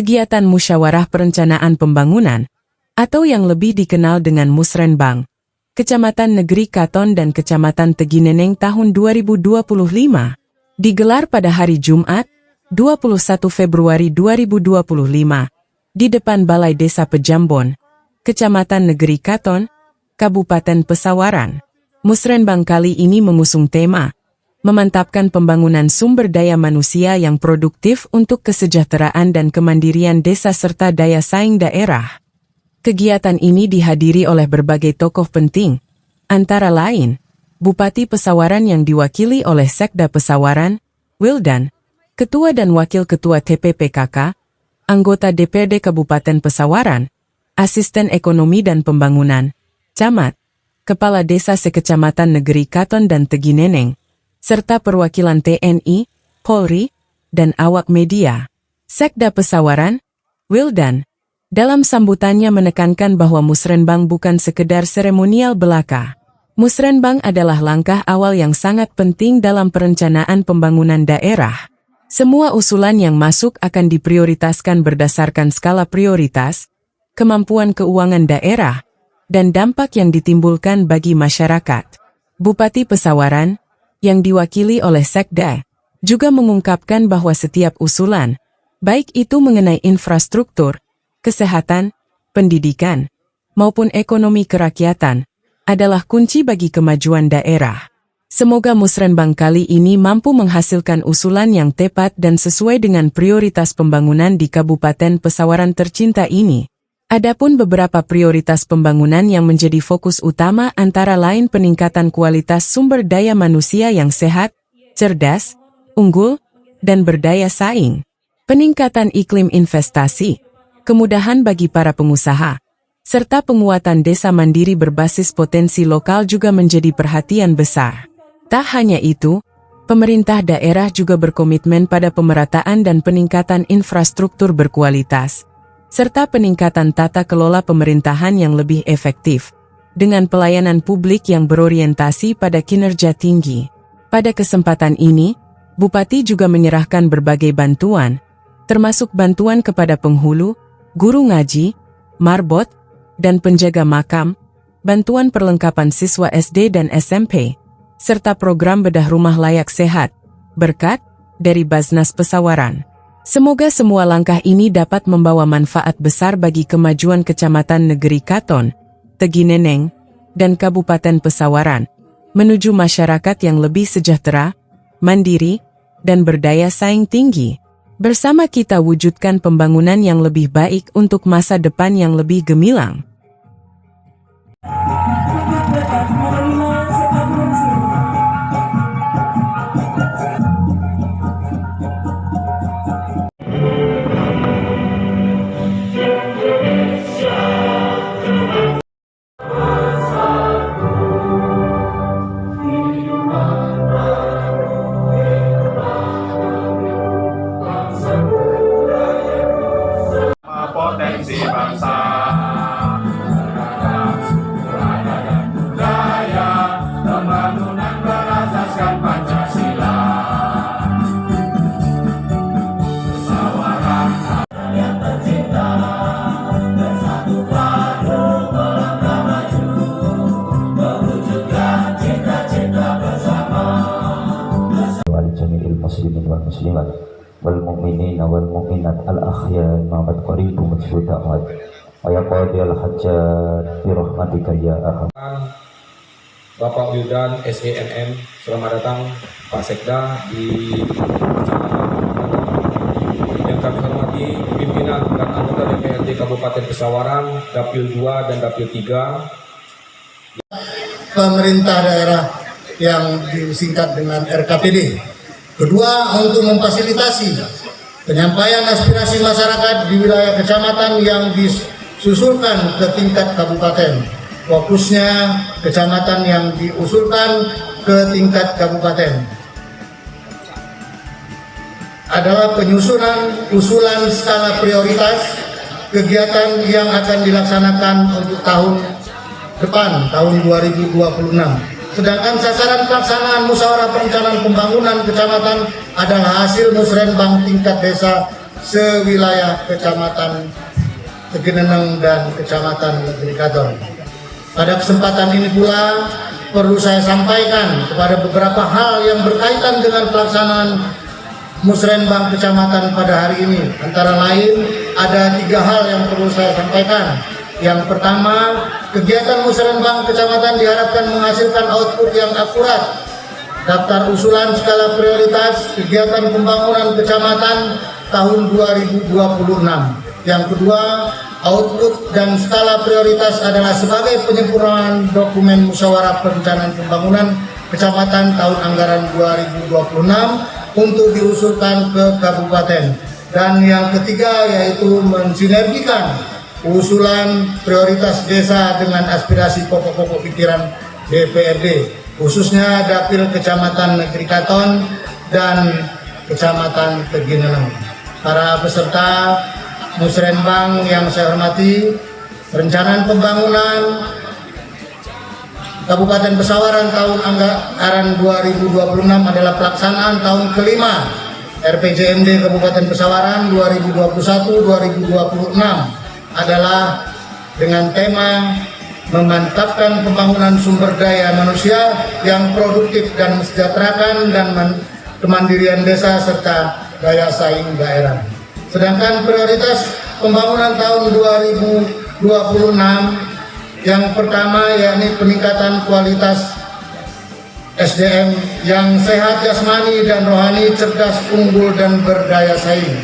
kegiatan Musyawarah Perencanaan Pembangunan, atau yang lebih dikenal dengan Musrenbang, Kecamatan Negeri Katon dan Kecamatan Tegineneng tahun 2025, digelar pada hari Jumat, 21 Februari 2025, di depan Balai Desa Pejambon, Kecamatan Negeri Katon, Kabupaten Pesawaran. Musrenbang kali ini mengusung tema, memantapkan pembangunan sumber daya manusia yang produktif untuk kesejahteraan dan kemandirian desa serta daya saing daerah. Kegiatan ini dihadiri oleh berbagai tokoh penting, antara lain, Bupati Pesawaran yang diwakili oleh Sekda Pesawaran, Wildan, Ketua dan Wakil Ketua TPPKK, anggota DPRD Kabupaten Pesawaran, Asisten Ekonomi dan Pembangunan, Camat, Kepala Desa Sekecamatan Negeri Katon dan Tegineneng, serta perwakilan TNI, Polri, dan awak media. Sekda Pesawaran, Wildan, dalam sambutannya menekankan bahwa Musrenbang bukan sekedar seremonial belaka. Musrenbang adalah langkah awal yang sangat penting dalam perencanaan pembangunan daerah. Semua usulan yang masuk akan diprioritaskan berdasarkan skala prioritas, kemampuan keuangan daerah, dan dampak yang ditimbulkan bagi masyarakat. Bupati Pesawaran, yang diwakili oleh Sekda, juga mengungkapkan bahwa setiap usulan, baik itu mengenai infrastruktur, kesehatan, pendidikan, maupun ekonomi kerakyatan, adalah kunci bagi kemajuan daerah. Semoga Musrenbang kali ini mampu menghasilkan usulan yang tepat dan sesuai dengan prioritas pembangunan di Kabupaten Pesawaran tercinta ini. Adapun beberapa prioritas pembangunan yang menjadi fokus utama antara lain peningkatan kualitas sumber daya manusia yang sehat, cerdas, unggul, dan berdaya saing, peningkatan iklim investasi, kemudahan bagi para pengusaha, serta penguatan desa mandiri berbasis potensi lokal juga menjadi perhatian besar. Tak hanya itu, pemerintah daerah juga berkomitmen pada pemerataan dan peningkatan infrastruktur berkualitas, serta peningkatan tata kelola pemerintahan yang lebih efektif, dengan pelayanan publik yang berorientasi pada kinerja tinggi. Pada kesempatan ini, Bupati juga menyerahkan berbagai bantuan, termasuk bantuan kepada penghulu, guru ngaji, marbot, dan penjaga makam, bantuan perlengkapan siswa SD dan SMP, serta program bedah rumah layak sehat, berkat dari Basnas Pesawaran. Semoga semua langkah ini dapat membawa manfaat besar bagi kemajuan Kecamatan Negeri Katon, Tegineneng, dan Kabupaten Pesawaran, menuju masyarakat yang lebih sejahtera, mandiri, dan berdaya saing tinggi. Bersama kita wujudkan pembangunan yang lebih baik untuk masa depan yang lebih gemilang. Potensi bangsa, budaya, pembangunan berasaskan Pancasila. Pesawaran yang tercinta, bersatu padu melangkah maju, mewujudkan cita-cita bersama. Al-Jami'il Muslimin wal Muslimat wal mu'minin wal mu'minat al-akhya ma'amad qaribu mujhud da'wad wa yaqadi al-hajjat birahmatika ya aham. Bapak Wildan SENM, selamat datang Pak Sekda di kecamatan. Yang kami hormati pimpinan dan anggota DPRD Kabupaten Pesawaran, Dapil 2 dan Dapil 3. Pemerintah daerah yang disingkat dengan RKPD. Kedua, untuk memfasilitasi penyampaian aspirasi masyarakat di wilayah kecamatan yang disusulkan ke tingkat kabupaten. Fokusnya kecamatan yang diusulkan ke tingkat kabupaten adalah penyusunan usulan skala prioritas kegiatan yang akan dilaksanakan untuk tahun depan, tahun 2026. Sedangkan sasaran pelaksanaan musyawarah perencanaan pembangunan kecamatan adalah hasil musrenbang tingkat desa sewilayah Kecamatan Tegineneng dan Kecamatan Negeri Katon. Pada kesempatan ini pula perlu saya sampaikan kepada beberapa hal yang berkaitan dengan pelaksanaan Musrenbang Kecamatan pada hari ini. Antara lain ada 3 hal yang perlu saya sampaikan. Yang pertama, kegiatan Musrenbang Kecamatan diharapkan menghasilkan output yang akurat. Daftar usulan skala prioritas kegiatan pembangunan kecamatan tahun 2026. Yang kedua, output dan skala prioritas adalah sebagai penyempurnaan dokumen musyawarah perencanaan pembangunan kecamatan tahun anggaran 2026 untuk diusulkan ke kabupaten. Dan yang ketiga yaitu mensinergikan usulan prioritas desa dengan aspirasi pokok-pokok pikiran DPRD, khususnya Dapil Kecamatan Negeri Katon dan Kecamatan Tegineneng. Para peserta Musrenbang yang saya hormati, perencanaan pembangunan Kabupaten Pesawaran tahun anggaran 2026 adalah pelaksanaan tahun kelima RPJMD Kabupaten Pesawaran 2021-2026 adalah dengan tema memantapkan pembangunan sumber daya manusia yang produktif dan mensejahterakan dan kemandirian desa serta daya saing daerah. Sedangkan prioritas pembangunan tahun 2026 yang pertama yakni peningkatan kualitas SDM yang sehat jasmani dan rohani, cerdas, unggul, dan berdaya saing.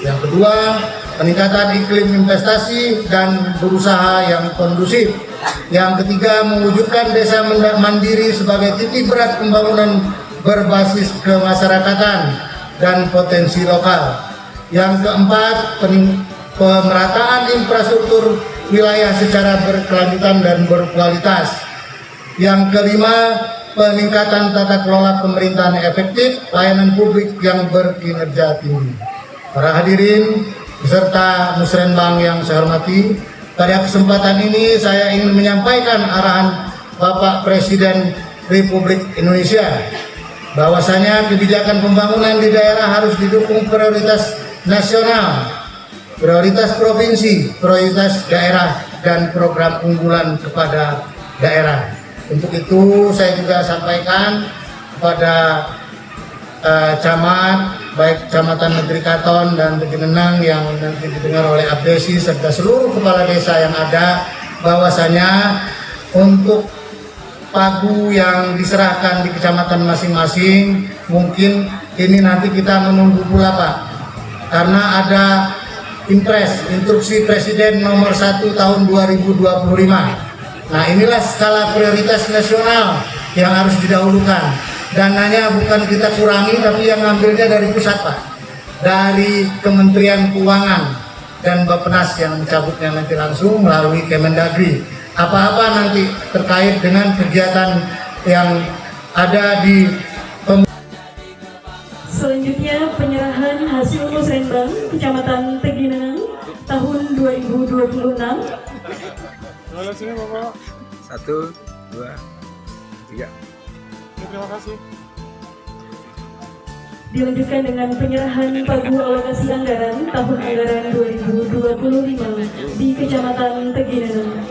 Yang kedua, peningkatan iklim investasi dan berusaha yang kondusif. Yang ketiga, mewujudkan desa mandiri sebagai titik berat pembangunan berbasis kemasyarakatan dan potensi lokal. Yang keempat, pemerataan infrastruktur wilayah secara berkelanjutan dan berkualitas. Yang kelima, peningkatan tata kelola pemerintahan efektif, layanan publik yang berkinerja tinggi. Para hadirin beserta Musrenbang yang saya hormati, pada kesempatan ini saya ingin menyampaikan arahan Bapak Presiden Republik Indonesia bahwasanya kebijakan pembangunan di daerah harus didukung prioritas nasional, prioritas provinsi, prioritas daerah, dan program unggulan kepada daerah. Untuk itu saya juga sampaikan kepada camat, baik Kecamatan Negeri Katon dan Tegineneng yang nanti didengar oleh Abdesi serta seluruh kepala desa yang ada, bahwasanya untuk pagu yang diserahkan di kecamatan masing-masing mungkin ini nanti kita menunggu pula Pak, karena ada instruksi Presiden nomor 1 tahun 2025. Nah, inilah skala prioritas nasional yang harus didahulukan. Dananya bukan kita kurangi, tapi yang ngambilnya dari pusat Pak, dari Kementerian Keuangan dan Bappenas yang mencabutnya nanti langsung melalui Kemendagri. Apa-apa nanti terkait dengan kegiatan yang ada di Selanjutnya penyerahan hasil Musrenbang Kecamatan Tegineneng tahun 2026. Sini Bapak. 1, 2, 3. Terima kasih. Dilanjutkan dengan penyerahan pagu alokasi anggaran tahun anggaran 2025 di Kecamatan Tegineneng.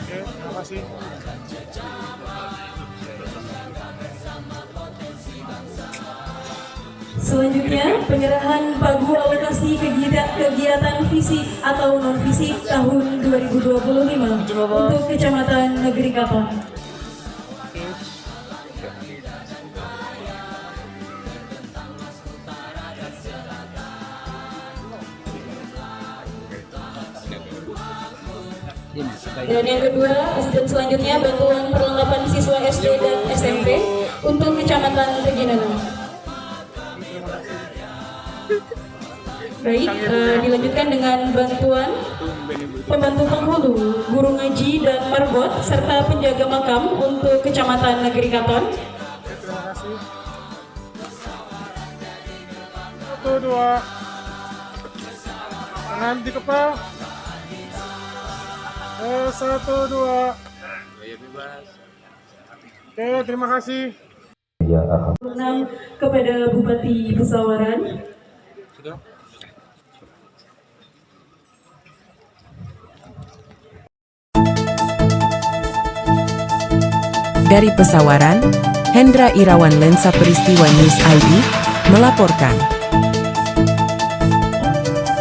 Terima kasih. Selanjutnya penyerahan pagu alokasi kegiatan fisik atau non fisik tahun 2025 untuk Kecamatan Negeri Katon. Dan yang kedua, dan selanjutnya bantuan perlengkapan siswa SD dan SMP untuk Kecamatan Tegineneng. Baik, dilanjutkan dengan bantuan pembantu penghulu, guru ngaji dan marbot serta penjaga makam untuk Kecamatan Negeri Katon. Terima kasih. 1, 2. Tangan di kepala. 1, 2. Oke, terima kasih. Ya, alhamdulillah. 6 kepada Bupati Pesawaran. Dari Pesawaran, Hendra Irawan Lensa Peristiwa News ID, melaporkan.